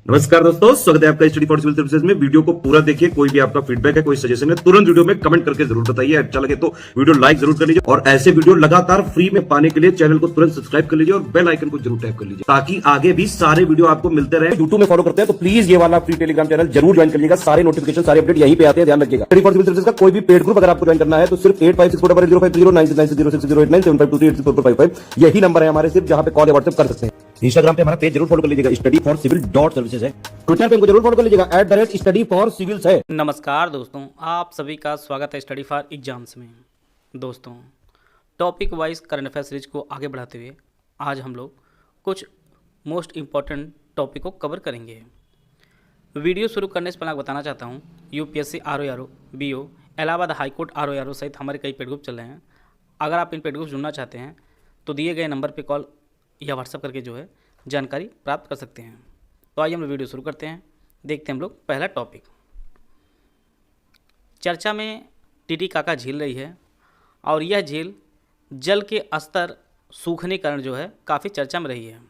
नमस्कार दोस्तों, स्वागत है आपका स्टडी फॉर सिविल सर्विसेज में। वीडियो को पूरा देखिए। कोई भी आपका फीडबैक है, कोई सजेशन है, तुरंत वीडियो में कमेंट करके जरूर बताइए। अच्छा लगे तो वीडियो लाइक जरूर कर लीजिए और ऐसे वीडियो लगातार फ्री में पाने के लिए चैनल को तुरंत सब्सक्राइब कर लीजिए और बेल आइकन को जरूर टैप कर लीजिए ताकि आगे भी सारे वीडियो आपको मिलते रहे। यूट्यूब में फॉलो करते हैं तो प्लीज ये वाला फ्री टेलीग्राम चैनल जरूर ज्वाइन कर लीजिएगा। सारे नोटिफिकेशन, सारे अपडेट यहीं पे आते हैं, ध्यान रखिएगा। स्टडी फॉर सिविल सर्विसेज का कोई भी पेड ग्रुप अगर आपको ज्वाइन करना है तो सिर्फ 856480969060897523864555 यही नंबर है हमारे, सिर्फ जहां पे कॉल या व्हाट्सएप कर सकते हैं। इंस्टाग्राम पे हमारा पेज जरूर फॉलो कर लीजिएगा, स्टडी फॉर सिविल .सर्विसेज है। ट्विटर पे हमको जरूर फॉलो कर लीजिएगा, @स्टडी फॉर सिविल्स है। नमस्कार दोस्तों, आप सभी का स्वागत है स्टडी फॉर एग्जाम्स में। दोस्तों, topic wise current affair series को आगे बढ़ाते हुए आज हम लोग कुछ मोस्ट इम्पॉर्टेंट टॉपिक को कवर करेंगे। वीडियो शुरू करने से पहले मैं बताना चाहता हूँ, UPSC RO BO, Allahabad high court RO सहित हमारे कई पेड ग्रुप चल रहे हैं। अगर आप इन पेड ग्रुप जुड़ना चाहते हैं तो दिए गए नंबर पर कॉल या व्हाट्सएप करके जो है जानकारी प्राप्त कर सकते हैं। तो आइए हम लोग वीडियो शुरू करते हैं। देखते हैं हम लोग पहला टॉपिक। चर्चा में टीटीकाका झील रही है और यह झील जल के स्तर सूखने कारण जो है काफ़ी चर्चा में रही है।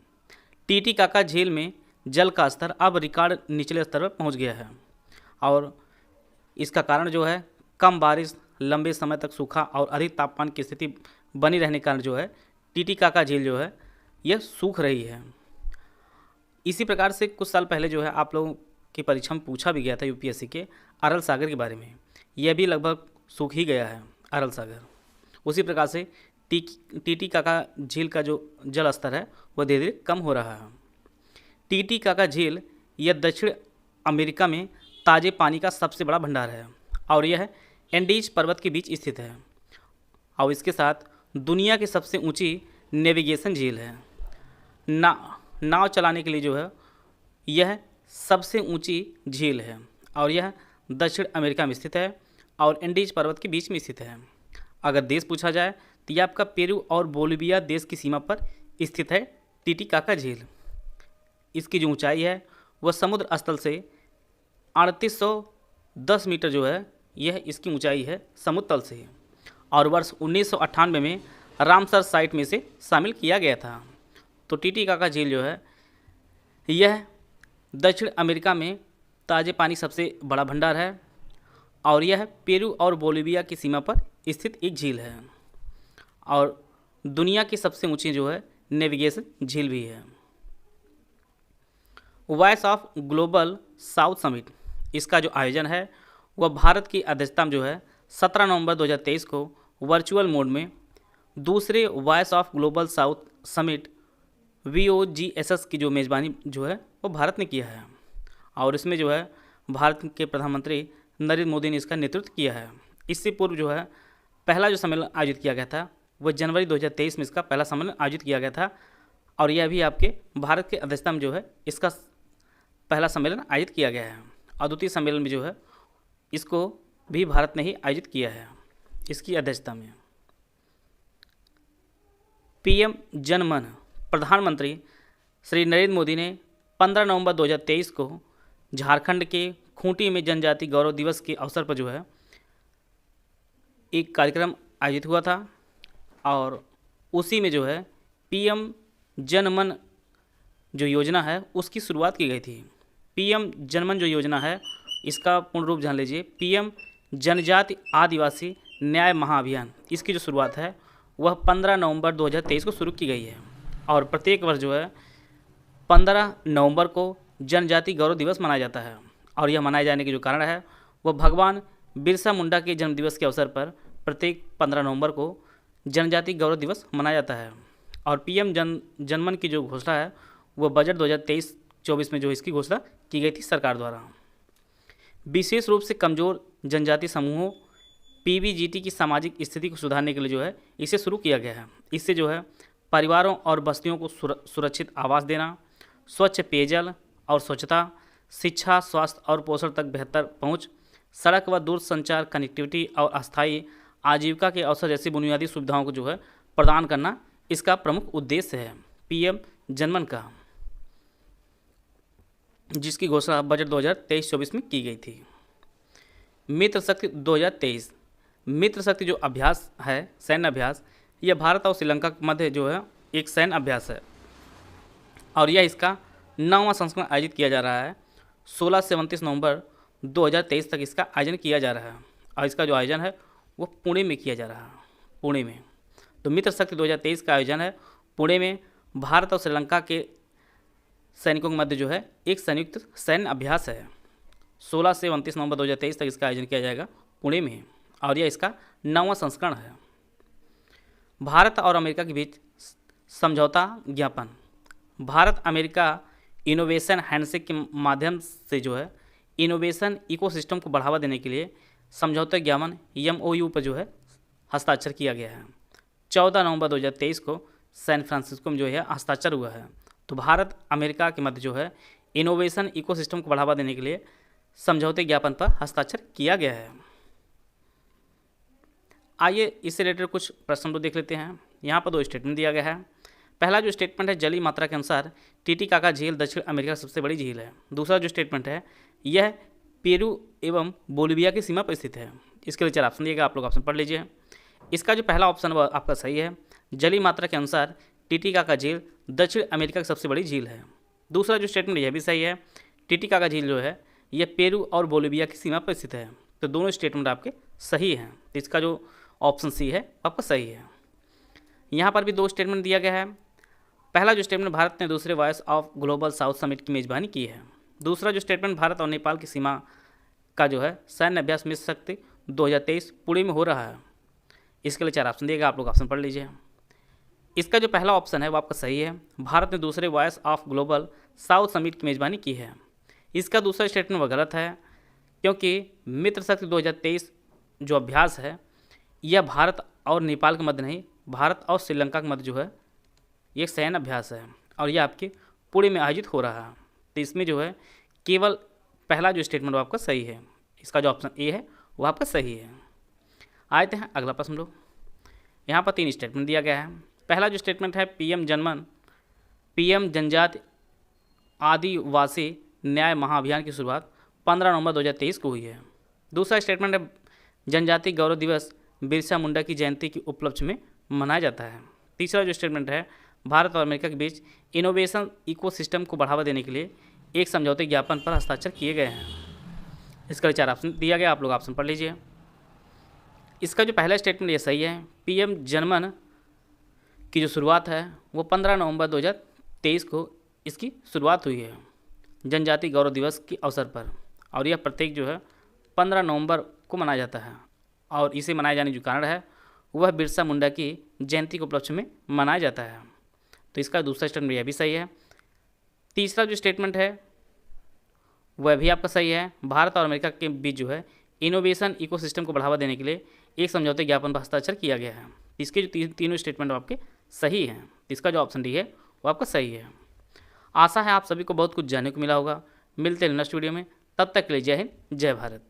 टीटीकाका झील में जल का स्तर अब रिकॉर्ड निचले स्तर पर पहुंच गया है और इसका कारण जो है कम बारिश, लंबे समय तक सूखा और अधिक तापमान की स्थिति बनी रहने के कारण जो है टीटीकाका झील जो है यह सूख रही है। इसी प्रकार से कुछ साल पहले जो है आप लोगों की परीक्षा में पूछा भी गया था यूपीएससी के अरल सागर के बारे में। यह भी लगभग सूख ही गया है अरल सागर। उसी प्रकार से टीटीकाका झील का जो जल स्तर है वह धीरे धीरे कम हो रहा है। टीटीकाका झील यह दक्षिण अमेरिका में ताज़े पानी का सबसे बड़ा भंडार है और यह एंडीज पर्वत के बीच स्थित है और इसके साथ दुनिया की सबसे ऊंची नेविगेशन झील है। नाव चलाने के लिए जो है यह सबसे ऊंची झील है और यह दक्षिण अमेरिका में स्थित है और एंडीज पर्वत के बीच में स्थित है। अगर देश पूछा जाए तो यह आपका पेरू और बोलिविया देश की सीमा पर स्थित है टीटीकाका झील। इसकी जो ऊंचाई है वह समुद्र स्थल से 3810 मीटर जो है यह इसकी ऊंचाई है समुद्र तल से, और वर्ष 1998 में रामसर साइट में से शामिल किया गया था। तो टीटीकाका झील जो है यह दक्षिण अमेरिका में ताज़े पानी सबसे बड़ा भंडार है और यह पेरू और बोलिविया की सीमा पर स्थित एक झील है और दुनिया की सबसे ऊंची जो है नेविगेशन झील भी है। Voice of global south summit, इसका जो आयोजन है वह भारत की अध्यक्षता में जो है 17 नवंबर 2023 को वर्चुअल मोड में दूसरे voice of global south summit VOGSS की जो मेज़बानी जो है वो भारत ने किया है और इसमें जो है भारत के प्रधानमंत्री नरेंद्र मोदी ने इसका नेतृत्व किया है। इससे पूर्व जो है पहला जो सम्मेलन आयोजित किया गया था वह जनवरी 2023 में इसका पहला सम्मेलन आयोजित किया गया था और यह भी आपके भारत के अध्यक्षता में जो है इसका पहला सम्मेलन आयोजित किया गया है और द्वितीय सम्मेलन में जो है इसको भी भारत ने ही आयोजित किया है इसकी अध्यक्षता में। PM जन मन, प्रधानमंत्री श्री नरेंद्र मोदी ने 15 नवंबर 2023 को झारखंड के खूंटी में जनजाति गौरव दिवस के अवसर पर जो है एक कार्यक्रम आयोजित हुआ था और उसी में जो है PM जन मन जो योजना है उसकी शुरुआत की गई थी। PM जन मन जो योजना है इसका पूर्ण रूप जान लीजिए, PM जनजाति आदिवासी न्याय महाअभियान। इसकी जो शुरुआत है वह 15 नवंबर 2023 को शुरू की गई है और प्रत्येक वर्ष जो है 15 नवंबर को जनजाति गौरव दिवस मनाया जाता है और यह मनाए जाने के जो कारण है वह भगवान बिरसा मुंडा के जन्मदिवस के अवसर पर प्रत्येक 15 नवंबर को जनजाति गौरव दिवस मनाया जाता है। और PM जनमन की जो घोषणा है वह बजट 2023-24 में जो इसकी घोषणा की गई थी सरकार द्वारा। विशेष रूप से कमज़ोर जनजाति समूहों PBGT की सामाजिक स्थिति को सुधारने के लिए जो है इसे शुरू किया गया है। इससे जो है परिवारों और बस्तियों को सुरक्षित आवास देना, स्वच्छ पेयजल और स्वच्छता, शिक्षा, स्वास्थ्य और पोषण तक बेहतर पहुंच, सड़क व दूरसंचार कनेक्टिविटी और अस्थायी आजीविका के अवसर जैसी बुनियादी सुविधाओं को जो है प्रदान करना इसका प्रमुख उद्देश्य है PM जनमन का, जिसकी घोषणा बजट 2023-24 में की गई थी। मित्र शक्ति 2023, मित्र शक्ति जो अभ्यास है सैन्य अभ्यास, यह भारत और श्रीलंका के मध्य जो है एक सैन्य अभ्यास है और यह इसका 9वां संस्करण आयोजित किया जा रहा है। 16 से 29 नवंबर 2023 तक इसका आयोजन किया जा रहा है और इसका जो आयोजन है वो पुणे में किया जा रहा है, पुणे में। तो मित्र शक्ति 2023 का आयोजन है पुणे में। भारत और श्रीलंका के सैनिकों के मध्य जो है एक संयुक्त सैन्य अभ्यास है। 16 से 29 नवंबर 2023 तक इसका आयोजन किया जाएगा पुणे में और यह इसका 9वां संस्करण है। भारत और अमेरिका के बीच समझौता ज्ञापन। भारत अमेरिका इनोवेशन हैंडशेक के माध्यम से जो है इनोवेशन इकोसिस्टम को बढ़ावा देने के लिए समझौता ज्ञापन MOU पर जो है हस्ताक्षर किया गया है। 14 नवंबर 2023 को सैन फ्रांसिस्को में जो है हस्ताक्षर हुआ है। तो भारत अमेरिका के मध्य जो है इनोवेशन इकोसिस्टम को बढ़ावा देने के लिए समझौते ज्ञापन पर हस्ताक्षर किया गया है। आइए इससे रिलेटेड कुछ प्रश्न तो देख लेते हैं। यहाँ पर 2 स्टेटमेंट दिया गया है। पहला जो स्टेटमेंट है, जलीय मात्रा के अनुसार टीटीकाका झील दक्षिण अमेरिका की सबसे बड़ी झील है। दूसरा जो स्टेटमेंट है, यह पेरू एवं बोलिविया की सीमा पर स्थित है। इसके लिए 4 ऑप्शन दिएगा, आप लोग ऑप्शन पढ़ लीजिए। इसका जो पहला ऑप्शन वह आपका सही है। जलीय मात्रा के अनुसार टीटीकाका झील दक्षिण अमेरिका की सबसे बड़ी झील है। दूसरा जो स्टेटमेंट यह भी सही है। टीटीकाका झील जो है यह पेरू और बोलिविया की सीमा पर स्थित है। तो दोनों स्टेटमेंट आपके सही हैं। तो इसका जो ऑप्शन सी है आपका सही है। यहाँ पर भी 2 स्टेटमेंट दिया गया है। पहला जो स्टेटमेंट, भारत ने दूसरे voice of global south summit की मेजबानी की है। दूसरा जो स्टेटमेंट, भारत और नेपाल की सीमा का जो है सैन्य अभ्यास मित्र शक्ति 2023 पुणे में हो रहा है। इसके लिए 4 ऑप्शन दिएगा, आप लोग ऑप्शन पढ़ लीजिए। इसका जो पहला ऑप्शन है वो आपका सही है। भारत ने दूसरे voice of global south summit की मेजबानी की है। इसका दूसरा स्टेटमेंट वह गलत है, क्योंकि मित्र शक्ति 2023 जो अभ्यास है यह भारत और नेपाल के मध्य नहीं, भारत और श्रीलंका के मध्य जो है ये सैन्य अभ्यास है और यह आपके पुणे में आयोजित हो रहा है। तो इसमें जो है केवल पहला जो स्टेटमेंट वो आपका सही है। इसका जो ऑप्शन ए है वो आपका सही है। आते हैं अगला प्रश्न लोग। यहाँ पर 3 स्टेटमेंट दिया गया है। पहला जो स्टेटमेंट है, पीएम जनजाति आदिवासी न्याय महाअभियान की शुरुआत 15 नवंबर 2023 को हुई है। दूसरा स्टेटमेंट है, जनजाति गौरव दिवस बिरसा मुंडा की जयंती के उपलक्ष्य में मनाया जाता है। तीसरा जो स्टेटमेंट है, भारत और अमेरिका के बीच इनोवेशन इकोसिस्टम को बढ़ावा देने के लिए एक समझौते ज्ञापन पर हस्ताक्षर किए गए हैं। इसका 4 ऑप्शन दिया गया, आप लोग ऑप्शन पढ़ लीजिए। इसका जो पहला स्टेटमेंट ये सही है। पीएम जनमन की जो शुरुआत है वो 15 नवंबर 2023 को इसकी शुरुआत हुई है जनजाति गौरव दिवस के अवसर पर, और यह प्रत्येक जो है 15 नवंबर को मनाया जाता है और इसे मनाए जाने जो कारण है वह बिरसा मुंडा की जयंती के उपलक्ष्य में मनाया जाता है। तो इसका दूसरा स्टेटमेंट यह भी सही है। तीसरा जो स्टेटमेंट है वह भी आपका सही है। भारत और अमेरिका के बीच जो है इनोवेशन इकोसिस्टम को बढ़ावा देने के लिए एक समझौते ज्ञापन पर हस्ताक्षर किया गया है। इसके जो तीनों स्टेटमेंट आपके सही हैं। इसका जो ऑप्शन डी है वो आपका सही है। आशा है आप सभी को बहुत कुछ जानने को मिला होगा। मिलते हैं नेक्स्ट वीडियो में, तब तक के लिए जय हिंद, जय भारत।